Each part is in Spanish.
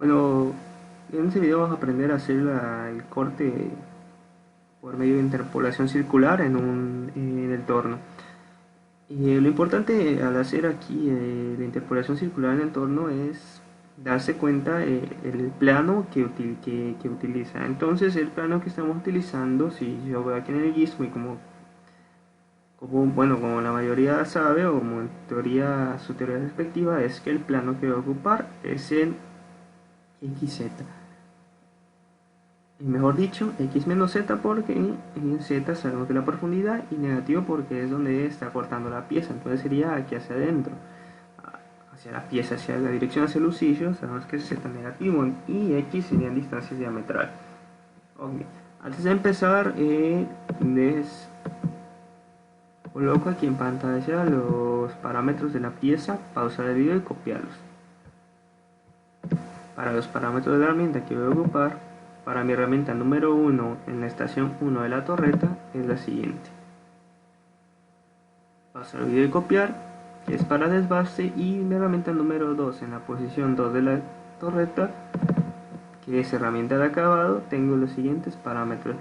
Bueno, en este video vamos a aprender a hacer el corte por medio de interpolación circular en el torno. Lo importante al hacer aquí la interpolación circular en el torno es darse cuenta el plano que utiliza. Entonces el plano que estamos utilizando, si yo voy aquí en el gizmo y como la mayoría sabe o como en teoría, su teoría respectiva es que el plano que va a ocupar es en XZ. Y mejor dicho, x menos z porque en z sabemos que la profundidad y negativo porque es donde está cortando la pieza. Entonces sería aquí hacia adentro, hacia la pieza, hacia la dirección hacia el lucillo, sabemos que es z negativo y x serían distancias diametral. Okay. Antes de empezar, les coloco aquí en pantalla los parámetros de la pieza, pausar el video y copiarlos. Para los parámetros de la herramienta que voy a ocupar, para mi herramienta número 1 en la estación 1 de la torreta es la siguiente. Pausar el video y copiar, que es para desbaste, y mi herramienta número 2 en la posición 2 de la torreta, que es herramienta de acabado, tengo los siguientes parámetros.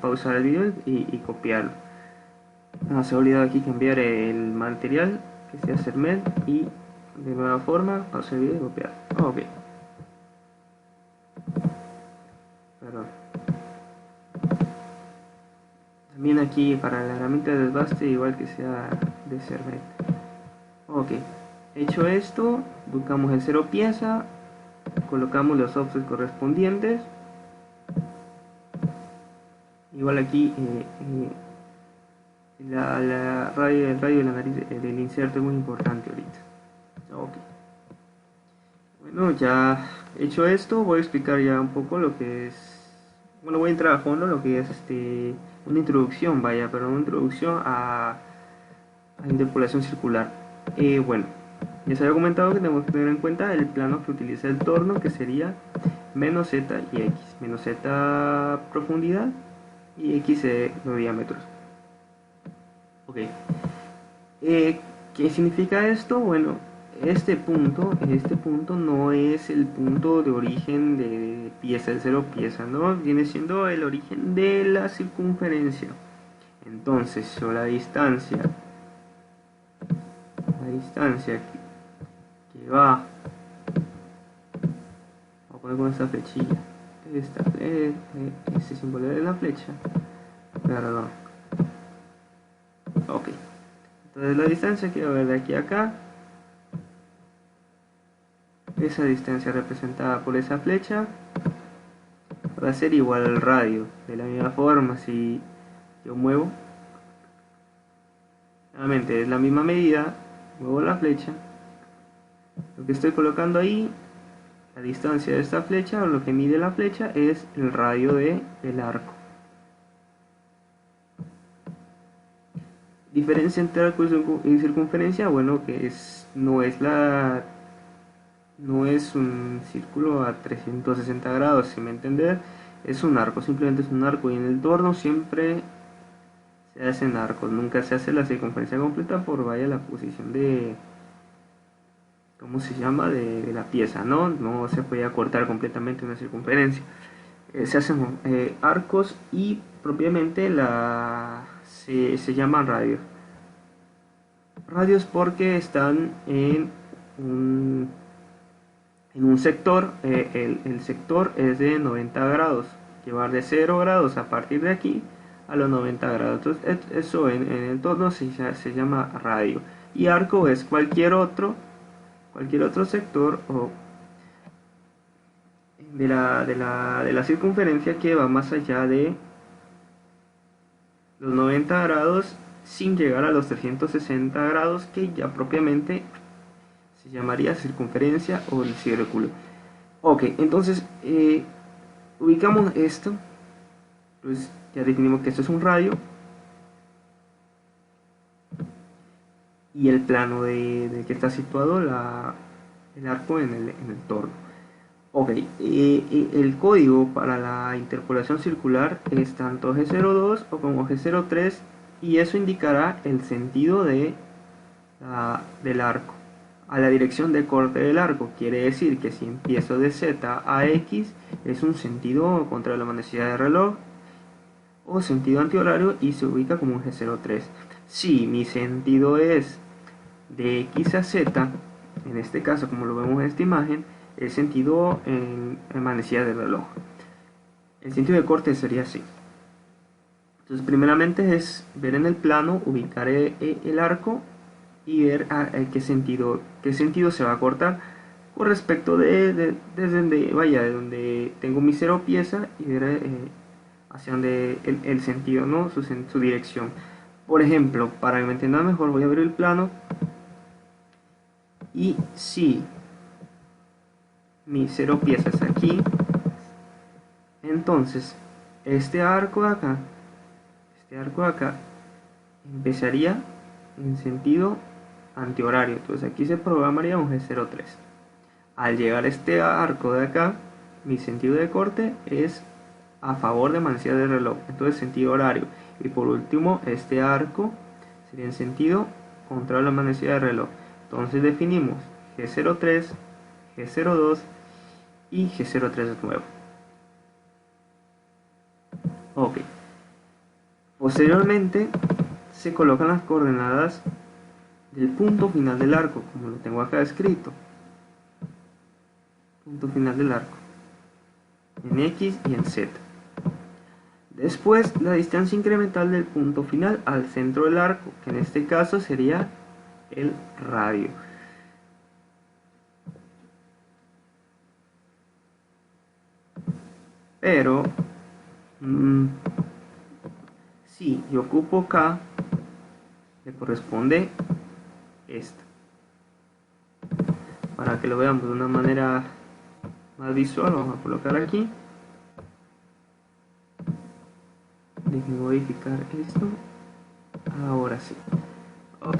Pausar el video y copiarlo. No se ha olvidado aquí cambiar el material, que sea Cermed, y de nueva forma, pausar el video y copiar. Ok. Perdón. También aquí para la herramienta de desbaste igual que sea de Cermed. Ok, hecho esto, buscamos el 0 pieza, colocamos los offsets correspondientes. Igual aquí el radio de la nariz del inserto es muy importante ahorita. Ok. Bueno, ya hecho esto, voy a explicar ya un poco lo que es. Bueno, voy a entrar a fondo lo que es una introducción, una introducción a interpolación circular. Bueno, ya se había comentado que tenemos que tener en cuenta el plano que utiliza el torno, que sería menos z y x. Menos z profundidad y x los diámetros. Ok. ¿Qué significa esto? Bueno, este punto no es el punto de origen de pieza, el 0 pieza, ¿no? Viene siendo el origen de la circunferencia. Entonces, yo la distancia que va, voy a poner con esta flechilla, este símbolo de la flecha, perdón, ok, entonces la distancia que va a ver de aquí a acá, esa distancia representada por esa flecha va a ser igual al radio. De la misma forma, si yo muevo, nuevamente es la misma medida, muevo la flecha, lo que estoy colocando ahí, la distancia de esta flecha o lo que mide la flecha es el radio del arco. Diferencia entre arco y circunferencia, bueno, que no es un círculo a 360 grados, si me entender, es un arco, simplemente es un arco, y en el torno siempre se hacen arcos, nunca se hace la circunferencia completa por vaya la posición ¿cómo se llama? De la pieza, no se puede cortar completamente una circunferencia. Se hacen arcos y propiamente se llaman radios. Radios porque están en un sector, el sector es de 90 grados, que va de 0 grados a partir de aquí a los 90 grados. Entonces eso en el torno se llama radio. Y arco es cualquier otro sector o de la circunferencia que va más allá de los 90 grados sin llegar a los 360 grados, que ya propiamente se llamaría circunferencia o el círculo. Ok, entonces ubicamos esto, pues ya definimos que esto es un radio y el plano de que está situado el arco en el torno. Ok, el código para la interpolación circular es tanto G02 o como G03, y eso indicará el sentido del arco. a la dirección de corte del arco. Quiere decir que si empiezo de Z a X es un sentido contra la manecilla de reloj o sentido antihorario y se ubica como un G03. Si mi sentido es de X a Z, en este caso como lo vemos en esta imagen, es sentido en manecilla de reloj. El sentido de corte sería así. Entonces primeramente es ver en el plano, ubicar el arco y ver qué sentido se va a cortar con respecto desde donde vaya, de donde tengo mi cero pieza y ver hacia donde el sentido, ¿no? Su dirección. Por ejemplo, para que me entiendan mejor, voy a ver el plano y si mi cero pieza es aquí, entonces este arco de acá empezaría en sentido antihorario. Entonces aquí se programaría un G03. Al llegar a este arco de acá, mi sentido de corte es a favor de manecilla de reloj, entonces sentido horario. Y por último, este arco sería en sentido contrario a la manecilla de reloj. Entonces definimos G03, G02 y G03 nuevo. Ok. Posteriormente se colocan las coordenadas del punto final del arco, como lo tengo acá escrito. Punto final del arco en X y en Z. Después la distancia incremental del punto final al centro del arco, que en este caso sería el radio. Pero si yo ocupo K, le corresponde esta. Para que lo veamos de una manera más visual, vamos a colocar aquí. Déjenme modificar esto. Ahora sí. Ok.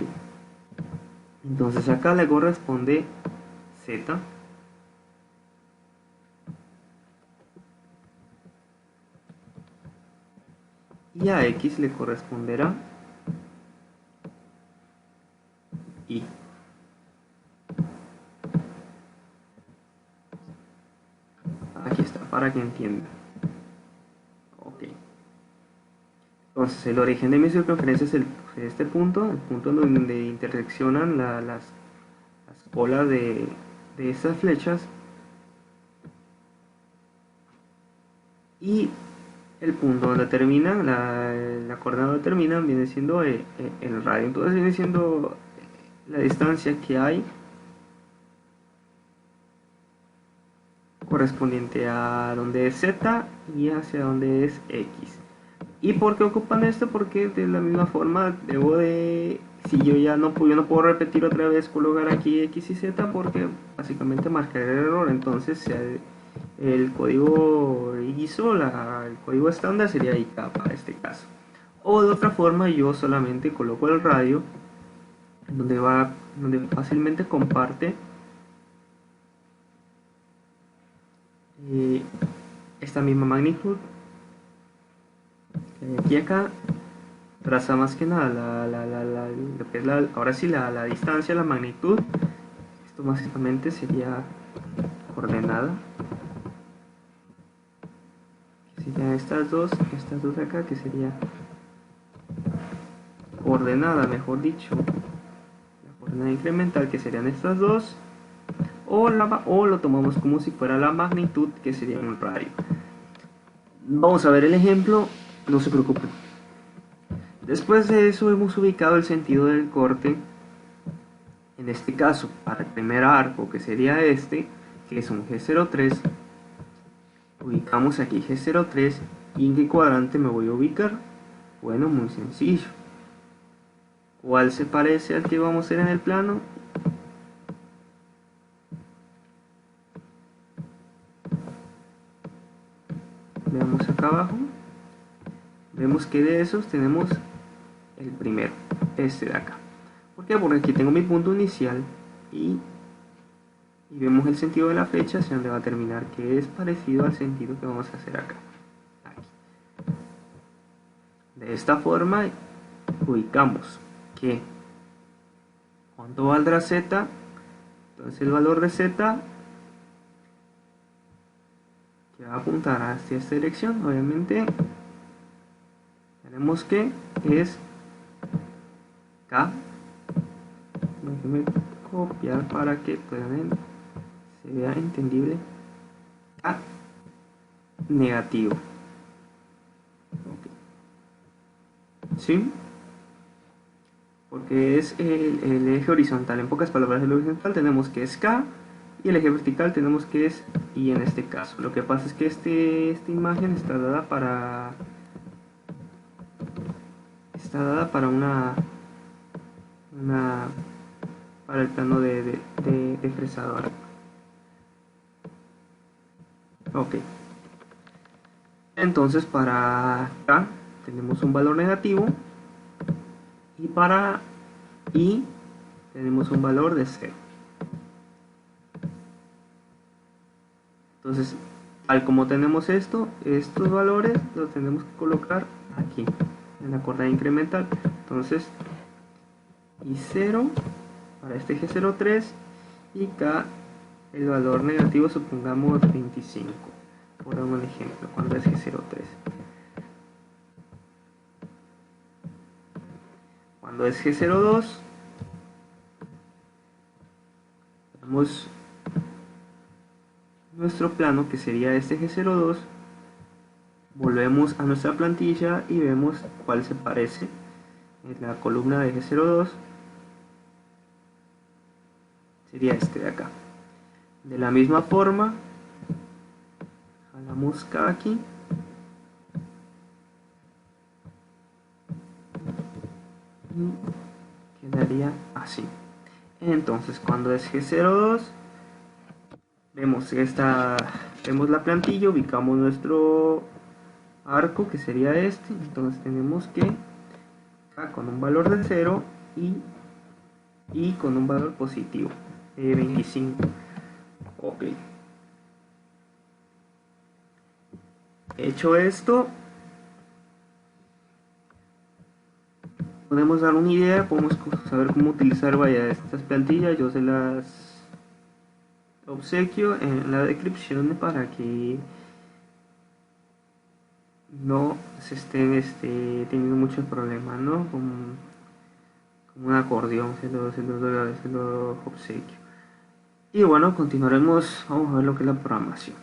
Entonces acá le corresponde Z. Y a X le corresponderá Y. Aquí está, para que entiendan. Ok. Entonces el origen de mi circunferencia es este punto, el punto donde interseccionan las colas de estas flechas. Y el punto donde termina, la coordenada donde terminan, viene siendo el radio. Entonces viene siendo la distancia que hay correspondiente a donde es Z y hacia donde es X. ¿Y por qué ocupan esto? Porque de la misma forma debo de, si yo ya no puedo repetir otra vez, colocar aquí X y Z, porque básicamente marcar el error. Entonces el código ISO, el código estándar sería IK para este caso. O de otra forma yo solamente coloco el radio donde fácilmente comparte esta misma magnitud. Aquí acá traza más que nada lo que es ahora sí la distancia, la magnitud. Esto básicamente sería coordenada, que serían estas dos acá, que sería coordenada, mejor dicho, la coordenada incremental, que serían estas dos, o lo tomamos como si fuera la magnitud, que sería un radio. Vamos a ver el ejemplo, no se preocupen. Después de eso hemos ubicado el sentido del corte. En este caso, para el primer arco, que sería este, que es un G03, ubicamos aquí G03. ¿Y en qué cuadrante me voy a ubicar? Bueno, muy sencillo. ¿Cuál se parece al que vamos a hacer en el plano? Veamos acá abajo. Vemos que de esos tenemos el primero, este de acá. ¿Por qué? Porque aquí tengo mi punto inicial y vemos el sentido de la flecha hacia donde va a terminar, que es parecido al sentido que vamos a hacer acá. Aquí. De esta forma ubicamos que ¿cuánto valdrá Z? Entonces el valor de Z que va a apuntar hacia esta dirección, obviamente tenemos que es K. Déjenme copiar para que puedan se vea entendible. K negativo. ¿Sí? Porque es el eje horizontal. En pocas palabras, el horizontal tenemos que es K y el eje vertical tenemos que es Y en este caso. Lo que pasa es que esta imagen está dada para para el plano de fresadora. Ok. Entonces para K tenemos un valor negativo y para Y tenemos un valor de 0. Entonces, tal como tenemos estos valores los tenemos que colocar aquí en la coordenada incremental. Entonces, Y0 para este eje 03 y K el valor negativo supongamos 25, por dar un ejemplo, cuando es G03. Cuando es G02 tenemos nuestro plano que sería este G02. Volvemos a nuestra plantilla y vemos cuál se parece en la columna de G02. Sería este de acá. De la misma forma, jalamos K aquí y quedaría así. Entonces, cuando es G02, vemos la plantilla, ubicamos nuestro arco que sería este. Entonces tenemos que K con un valor de 0 y con un valor positivo, 25. Ok. Hecho esto, podemos dar una idea, podemos saber cómo utilizar estas plantillas. Yo se las obsequio en la descripción para que no se estén teniendo muchos problemas, ¿no? Como un acordeón, se lo obsequio. Y bueno, continuaremos, vamos a ver lo que es la programación.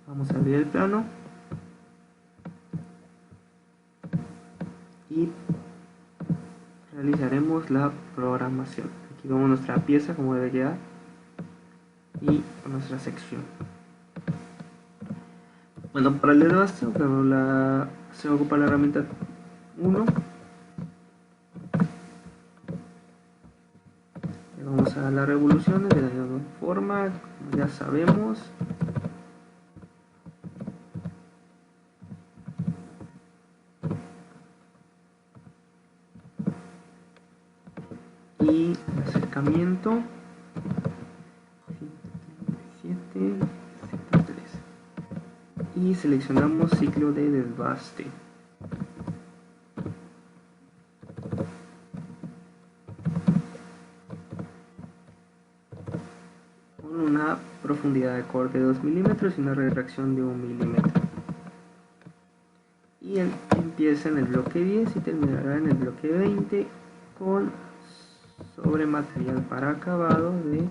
Vamos a abrir el plano y realizaremos la programación. Aquí vemos nuestra pieza como debe quedar y nuestra sección. Bueno, para el desbaste se ocupa la herramienta 1. Vamos a dar las revoluciones de la misma forma, como ya sabemos. Y el acercamiento 137, y seleccionamos ciclo de desbaste. Con una profundidad de corte de 2 milímetros y una retracción de 1 milímetro. Y empieza en el bloque 10 y terminará en el bloque 20 con sobre material para acabado de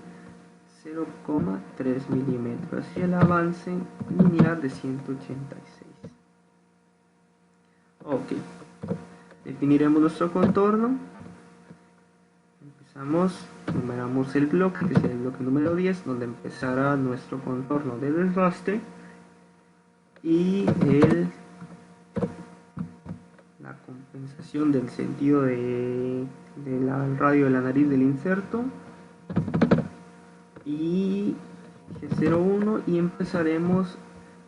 0,3 milímetros y el avance lineal de 186. Ok, definiremos nuestro contorno. Numeramos el bloque, que es el bloque número 10, donde empezará nuestro contorno de desbaste, y la compensación del sentido del radio de la nariz del inserto, y G01, y empezaremos,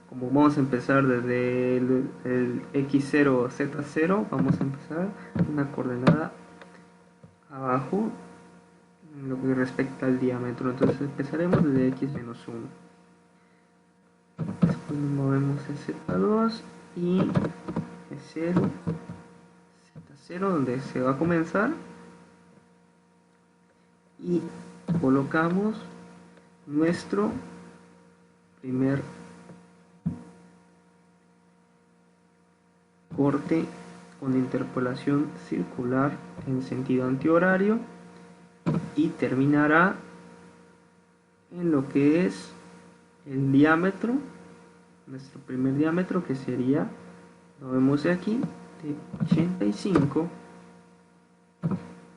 como vamos a empezar desde el X0 Z0, vamos a empezar una coordenada abajo en lo que respecta al diámetro. Entonces empezaremos desde X-1. Después nos movemos a Z2 y G0 Z0, donde se va a comenzar y colocamos nuestro primer corte con interpolación circular en sentido antihorario y terminará en lo que es el diámetro, nuestro primer diámetro, que sería, lo vemos aquí, de 85,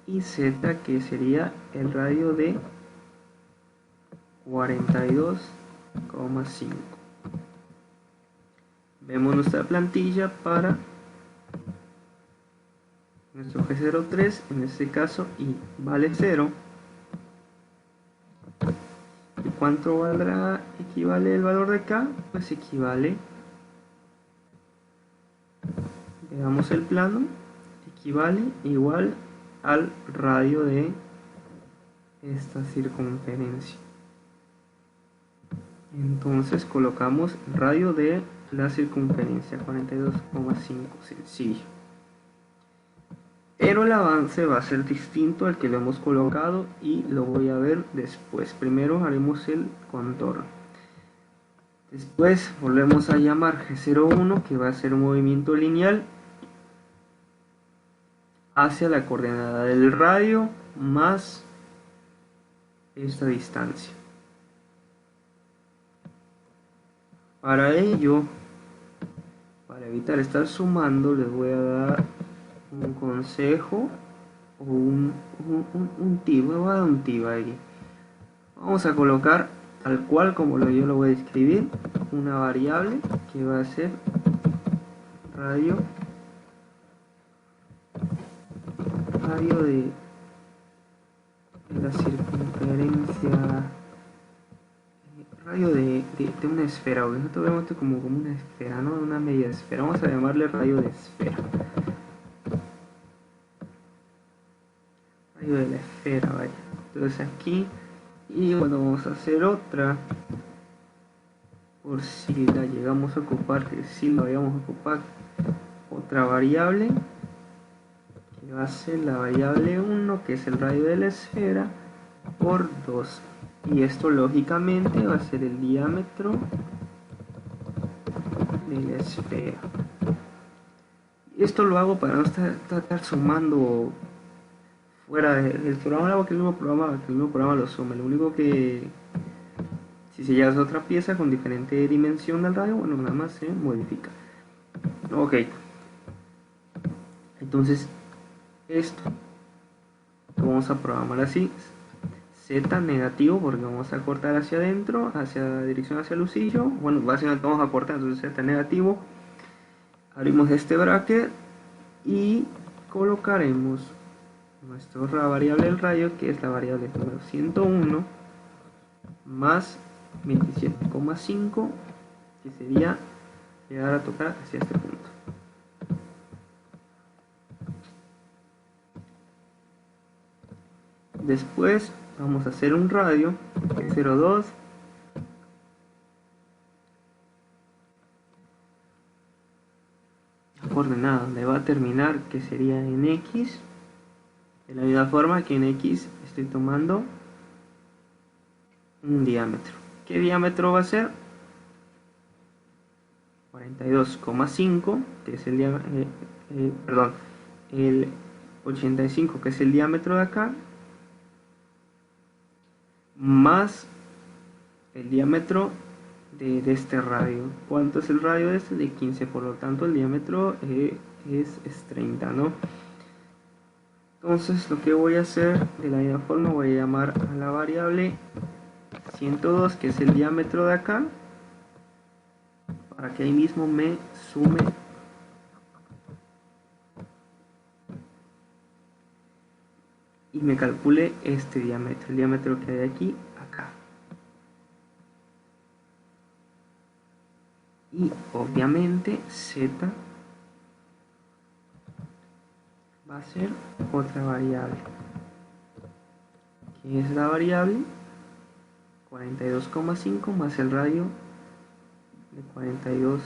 y Z, que sería el radio de 42,5. Vemos nuestra plantilla para nuestro G03, en este caso, y vale 0. ¿Y cuánto valdrá, equivale el valor de K? Pues equivale, veamos el plano, equivale igual al radio de esta circunferencia. Entonces colocamos el radio de la circunferencia, 42,5, sencillo. Pero el avance va a ser distinto al que lo hemos colocado y lo voy a ver después. Primero haremos el contorno. Después volvemos a llamar G01, que va a ser un movimiento lineal hacia la coordenada del radio más esta distancia. Para ello, para evitar estar sumando, les voy a dar un consejo o un tip. Me voy a dar un tip ahí. Vamos a colocar tal cual como yo lo voy a escribir, una variable que va a ser radio de la circunferencia, radio de una esfera, porque nosotros vemos esto como una esfera, no una media esfera. Vamos a llamarle radio de esfera, radio de la esfera, vaya. Entonces aquí, y bueno, vamos a hacer otra por si la llegamos a ocupar, que si la vayamos a ocupar, otra variable que va a ser la variable 1, que es el radio de la esfera, por 2. Y esto lógicamente va a ser el diámetro de la esfera. Y esto lo hago para no estar sumando fuera del programa, porque el mismo programa lo suma. Lo único que, si se lleva otra pieza con diferente dimensión del radio, bueno, nada más se modifica. Ok. Entonces, esto lo vamos a programar así. Z negativo, porque vamos a cortar hacia adentro, hacia dirección hacia el lucillo. Bueno, básicamente vamos a cortar, entonces Z negativo. Abrimos este bracket y colocaremos nuestra variable del radio, que es la variable número 101, más 27,5, que sería llegar a tocar hacia este punto. Después vamos a hacer un radio 02, coordenada donde va a terminar, que sería en X, de la misma forma que en X estoy tomando un diámetro. ¿Qué diámetro va a ser? 42,5, que es el el 85, que es el diámetro de acá, más el diámetro de este radio. ¿Cuánto es el radio de este? De 15, por lo tanto el diámetro es 30, ¿no? Entonces lo que voy a hacer, de la misma forma, voy a llamar a la variable 102, que es el diámetro de acá, para que ahí mismo me sume y me calcule este diámetro, el diámetro que hay aquí, acá. Y obviamente Z va a ser otra variable, que es la variable 42,5 más el radio de 42,5.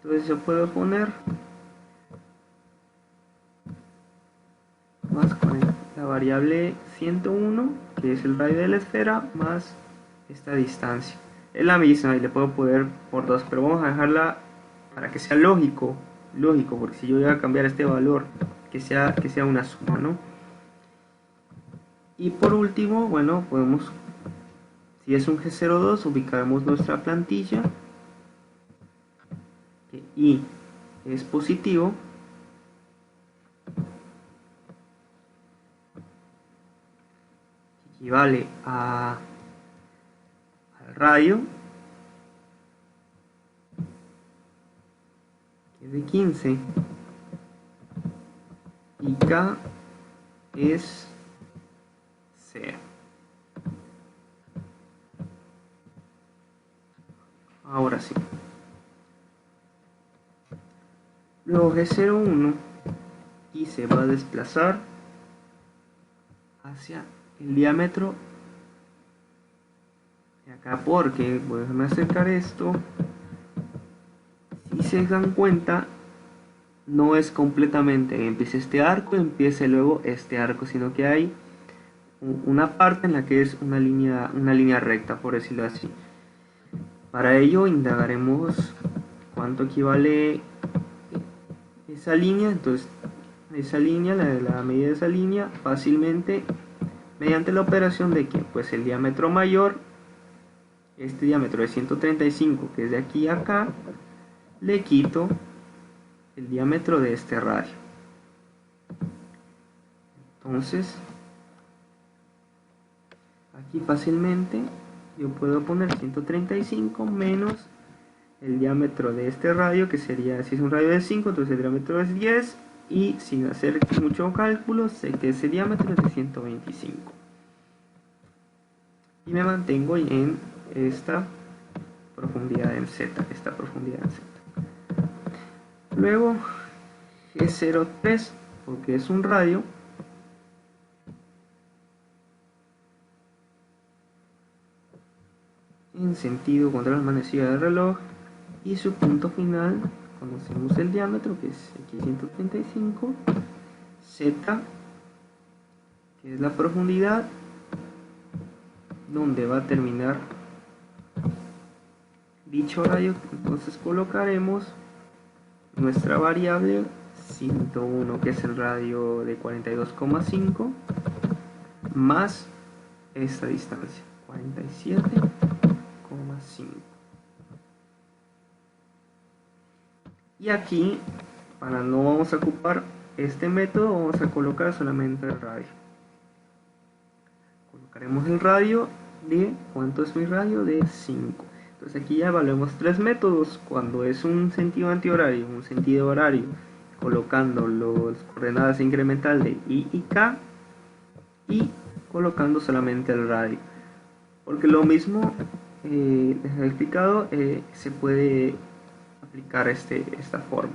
Entonces yo puedo poner más la esta variable 101, que es el radio de la esfera, más esta distancia. Es la misma y le puedo poner por 2, pero vamos a dejarla para que sea lógico, porque si yo voy a cambiar este valor, que sea una suma, ¿no? Y por último, bueno, podemos, si es un G02, ubicaremos nuestra plantilla, que I es positivo, equivale al radio, que es de 15, y K es 0. Ahora sí. Luego G01 y se va a desplazar hacia el diámetro de acá, porque voy a acercar esto. Si se dan cuenta, no es completamente empieza este arco, empieza luego este arco, sino que hay una parte en la que es una línea recta, por decirlo así. Para ello indagaremos cuánto equivale esa línea. Entonces esa línea, la medida de esa línea, fácilmente mediante la operación de que pues el diámetro mayor, este diámetro de 135, que es de aquí a acá, le quito el diámetro de este radio. Entonces aquí fácilmente yo puedo poner 135 menos el diámetro de este radio, que sería, si es un radio de 5, entonces el diámetro es 10, y sin hacer mucho cálculo sé que ese diámetro es de 125, y me mantengo en esta profundidad en Z, Luego G03, porque es un radio, en sentido contra la manecilla del reloj, y su punto final, conocemos el diámetro, que es X135, Z, que es la profundidad donde va a terminar dicho radio. Entonces colocaremos nuestra variable 101, que es el radio de 42,5, más esta distancia, 47,5. Y aquí, para no vamos a ocupar este método, vamos a colocar solamente el radio. Colocaremos el radio de, ¿cuánto es mi radio? De 5. Entonces aquí ya evaluemos tres métodos. Cuando es un sentido antihorario, un sentido horario, colocando las coordenadas incremental de I y K, y colocando solamente el radio. Porque lo mismo les he explicado, se puede aplicar esta forma.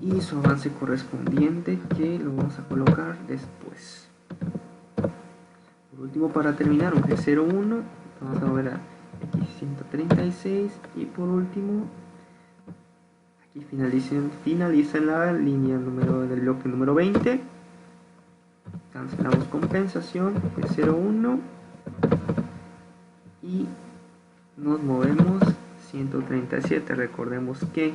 Y su avance correspondiente, que lo vamos a colocar después. Por último, para terminar, un G01, vamos a ver a X136, y por último aquí finaliza la línea del bloque número 20. Cancelamos compensación, G01, y nos movemos 137. Recordemos que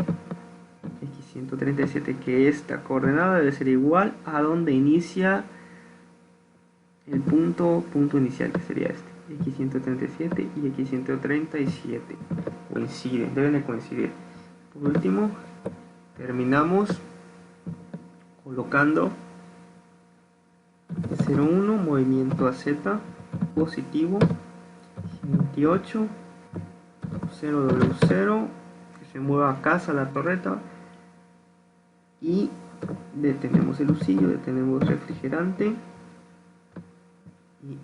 X137, que esta coordenada debe ser igual a donde inicia el punto inicial, que sería este, X137 y X137 coinciden, deben de coincidir. Por último, terminamos colocando 01, movimiento a Z positivo, 28, 0W0, que se mueva a casa la torreta, y detenemos el usillo, detenemos refrigerante, y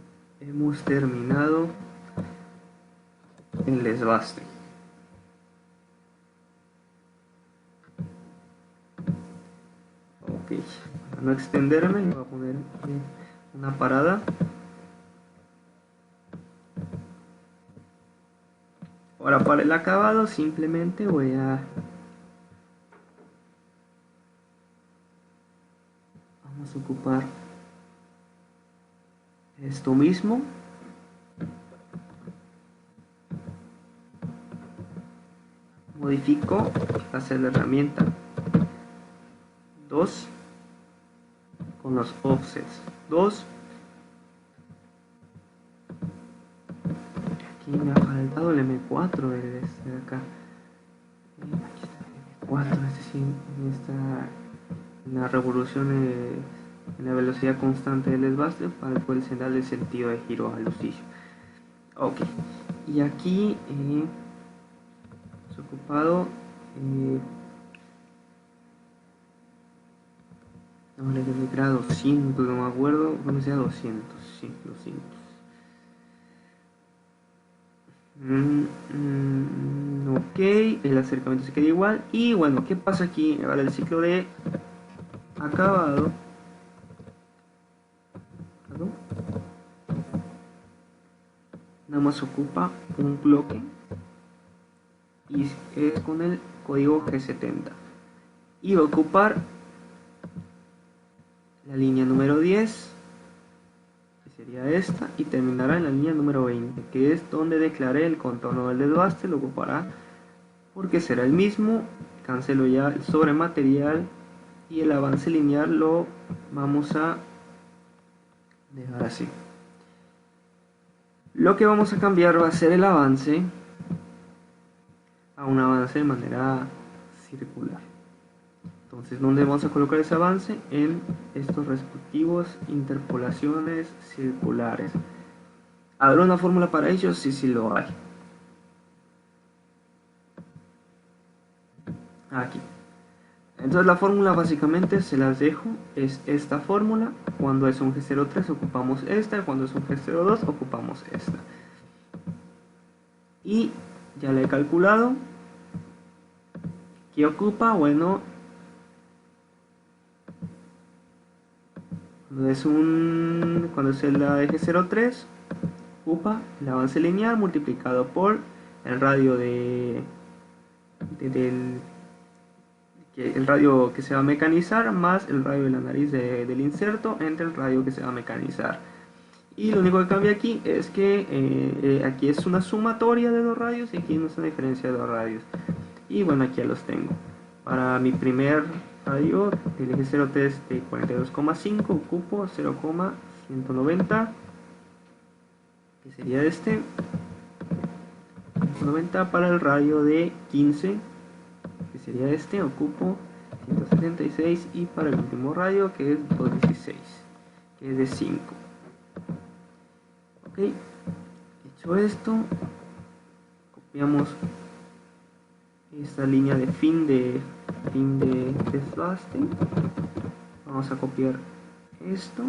hemos terminado el desbaste. Ok, para no extenderme, voy a poner una parada. Ahora, para el acabado simplemente vamos a ocupar esto mismo. Modifico hacer la herramienta 2 con los offsets 2. Aquí me ha faltado el M4 de este de acá. Aquí está el M4, es decir, en la revolución, en la velocidad constante del desbaste, para el cual se da el sentido de giro al lucillo. Ok, y aquí ocupado no le grado 200, no me acuerdo, cuando sea 200, sí, 200. Ok, el acercamiento se queda igual. Y bueno, ¿qué pasa aquí? Ahora el ciclo de acabado. Nada más ocupa un bloque y es con el código G70. Y va a ocupar la línea número 10, que sería esta, y terminará en la línea número 20, que es donde declaré el contorno del desbaste. Lo ocupará porque será el mismo. Cancelo ya el sobre material y el avance lineal lo vamos a dejar así. Lo que vamos a cambiar va a ser el avance a un avance de manera circular. Entonces, ¿dónde vamos a colocar ese avance? En estos respectivos interpolaciones circulares. ¿Habrá una fórmula para ello? Sí, sí lo hay. Aquí. Entonces la fórmula básicamente se las dejo, es esta fórmula. Cuando es un G03 ocupamos esta, cuando es un G02 ocupamos esta. Y ya la he calculado. ¿Qué ocupa? Bueno, cuando es la eje 03, ocupa el avance lineal multiplicado por el radio el radio que se va a mecanizar más el radio de la nariz del inserto entre el radio que se va a mecanizar. Y lo único que cambia aquí es que aquí es una sumatoria de dos radios y aquí no es una diferencia de dos radios. Y bueno, aquí ya los tengo. Para mi primer radio del eje 03 de 42,5 ocupo 0,190, que sería este. 190 para el radio de 15, que sería este, ocupo 176, y para el último radio, que es 216, que es de 5. Ok, hecho esto, copiamos esta línea de fin de desbaste. Vamos a copiar esto.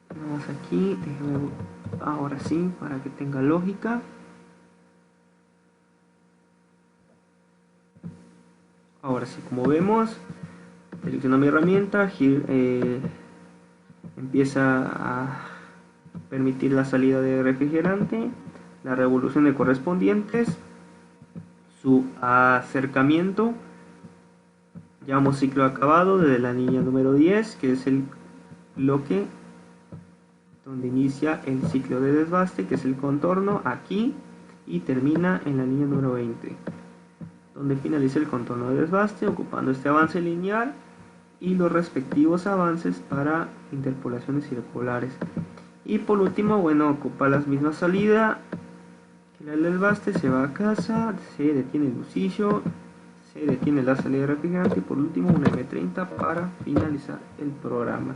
Vamos aquí, déjame ahora sí para que tenga lógica. Ahora sí, como vemos, selecciono mi herramienta, empieza a permitir la salida de refrigerante, la revolución de correspondientes, su acercamiento. Llamamos ciclo acabado desde la línea número 10, que es el bloque donde inicia el ciclo de desbaste, que es el contorno aquí, y termina en la línea número 20, donde finaliza el contorno de desbaste, ocupando este avance lineal y los respectivos avances para interpolaciones circulares. Y por último, bueno, ocupa la misma salida que la del desbaste, se va a casa, se detiene el lucillo, se detiene la salida de refrigerante y por último un M30 para finalizar el programa.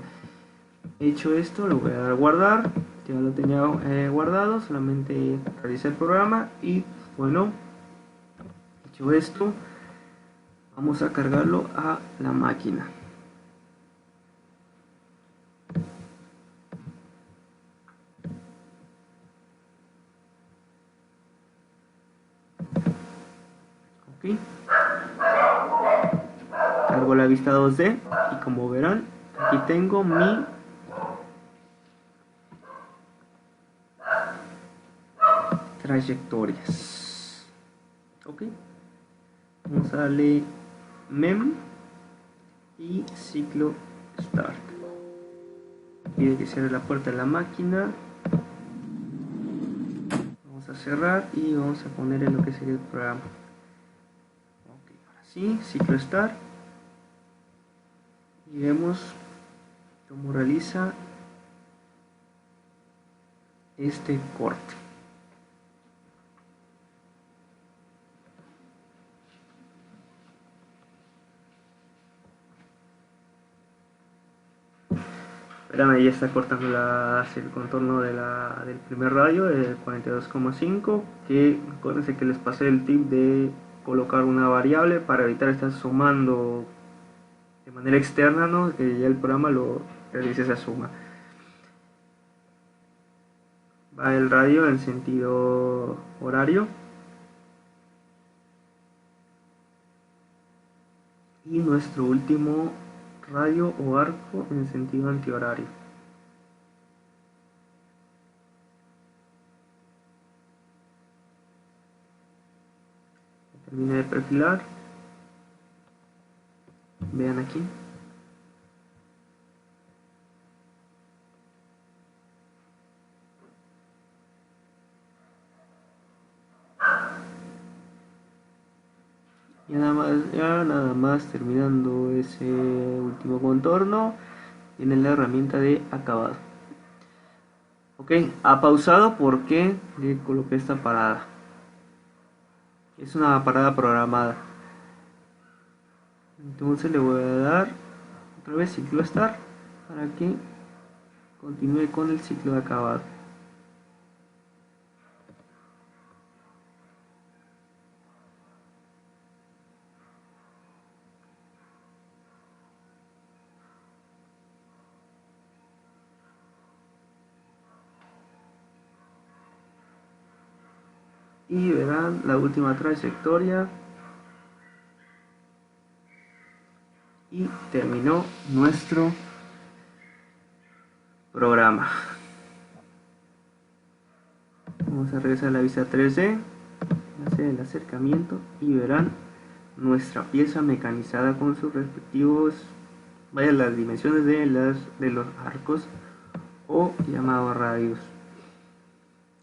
Hecho esto, lo voy a dar a guardar. Ya lo tenía guardado, solamente realicé el programa y bueno, hecho esto, vamos a cargarlo a la máquina. Ok, cargo la vista 2D y como verán, aquí tengo mi trayectorias. Ok, vamos a darle mem y ciclo start. Pide que cierre la puerta de la máquina. Vamos a cerrar y vamos a poner en lo que sería el programa. Ok, ahora sí, ciclo start. Y vemos cómo realiza este corte. Espérame, ya está cortando el contorno del primer radio, del 42,5, que acuérdense que les pasé el tip de colocar una variable para evitar estar sumando de manera externa, ¿no? Que ya el programa lo realice esa suma. Va el radio en sentido horario y nuestro último radio o arco en sentido antihorario. Termine de perfilar. Vean aquí. Ya nada más terminando ese último contorno, viene la herramienta de acabado. Ok, ha pausado porque le coloqué esta parada. Es una parada programada. Entonces le voy a dar otra vez ciclo start para que continúe con el ciclo de acabado. Y verán la última trayectoria y terminó nuestro programa. Vamos a regresar a la vista 3D, hacer el acercamiento y verán nuestra pieza mecanizada con sus respectivos, las dimensiones de los arcos o llamados radios.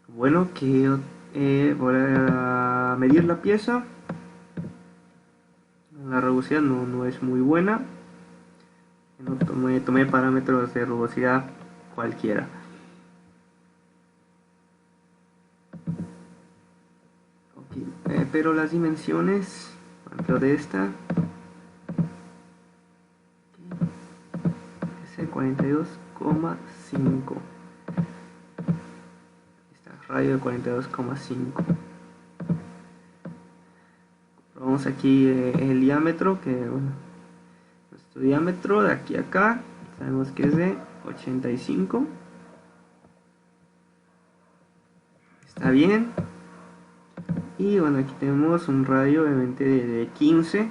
Bueno, que voy a medir la pieza. La rugosidad no es muy buena. No tomé parámetros de rugosidad cualquiera. Okay, pero las dimensiones, por ejemplo de esta, es el 42,5. Radio de 42,5. Probamos aquí el diámetro, que bueno, nuestro diámetro de aquí a acá sabemos que es de 85. Está bien. Y bueno, aquí tenemos un radio obviamente de 15.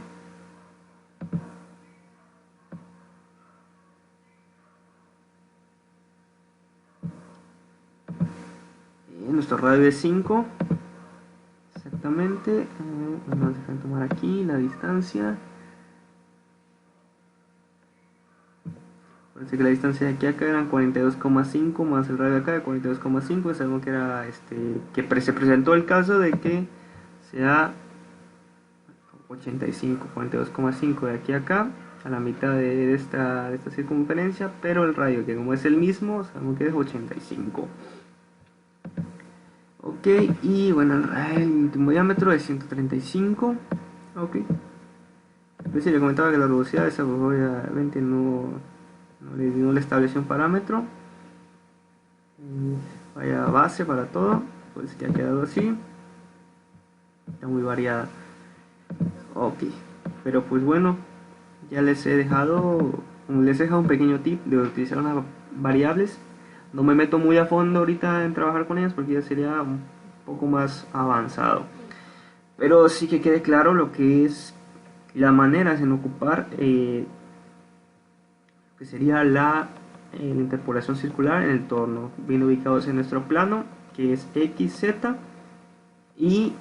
Nuestro radio es 5. Exactamente. Vamos a tomar aquí la distancia. Parece que la distancia de aquí a acá eran 42,5 más el radio de acá de 42,5. Es algo que era que se presentó el caso de que sea 85, 42,5 de aquí a acá, a la mitad de esta circunferencia, pero el radio, que como es el mismo, sabemos que es 85. Ok, y bueno, el último diámetro es 135. Ok. Entonces le comentaba que la rugosidad esa pues obviamente no le estableció un parámetro. Vaya base para todo, pues que ha quedado así. Está muy variada. Ok, pero pues bueno, ya les he dejado un pequeño tip de utilizar unas variables. No me meto muy a fondo ahorita en trabajar con ellas porque ya sería un poco más avanzado. Pero sí que quede claro lo que es la manera en ocupar que sería la interpolación circular en el torno, bien ubicados en nuestro plano, que es XZ, y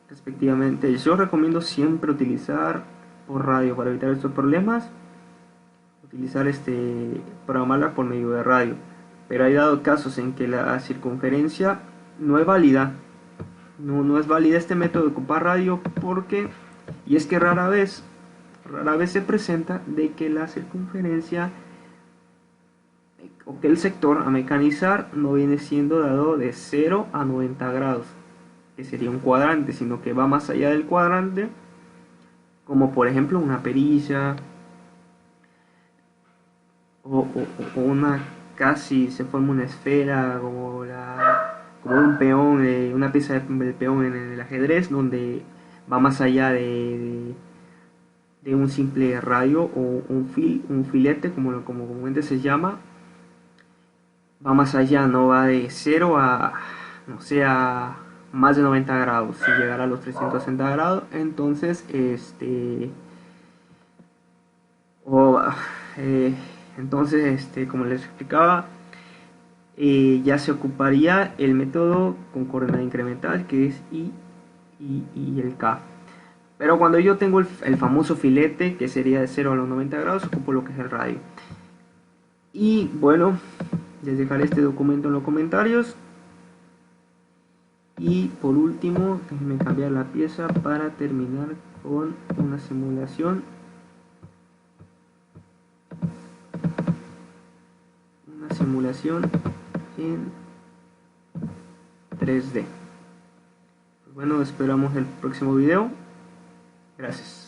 respectivamente. Yo recomiendo siempre utilizar por radio para evitar estos problemas, utilizar programarla por medio de radio, pero hay dado casos en que la circunferencia no es válida. No es válida este método de ocupar radio porque, y es que rara vez se presenta de que la circunferencia o que el sector a mecanizar no viene siendo dado de 0 a 90 grados, que sería un cuadrante, sino que va más allá del cuadrante, como por ejemplo una perilla o una, casi se forma una esfera como un peón, una pieza del peón en el ajedrez, donde va más allá de un simple radio o un filete, como comúnmente se llama. Va más allá, no va de 0 a, no sé, a más de 90 grados. Si llegara a los 360 grados, entonces, o, eh, como les explicaba, ya se ocuparía el método con coordenada incremental, que es I y el K. Pero cuando yo tengo el famoso filete, que sería de 0 a los 90 grados, ocupo lo que es el radio. Y bueno, les dejaré este documento en los comentarios. Y por último, déjenme cambiar la pieza para terminar con una simulación. Una simulación en 3D. Pues bueno, esperamos el próximo video. Gracias.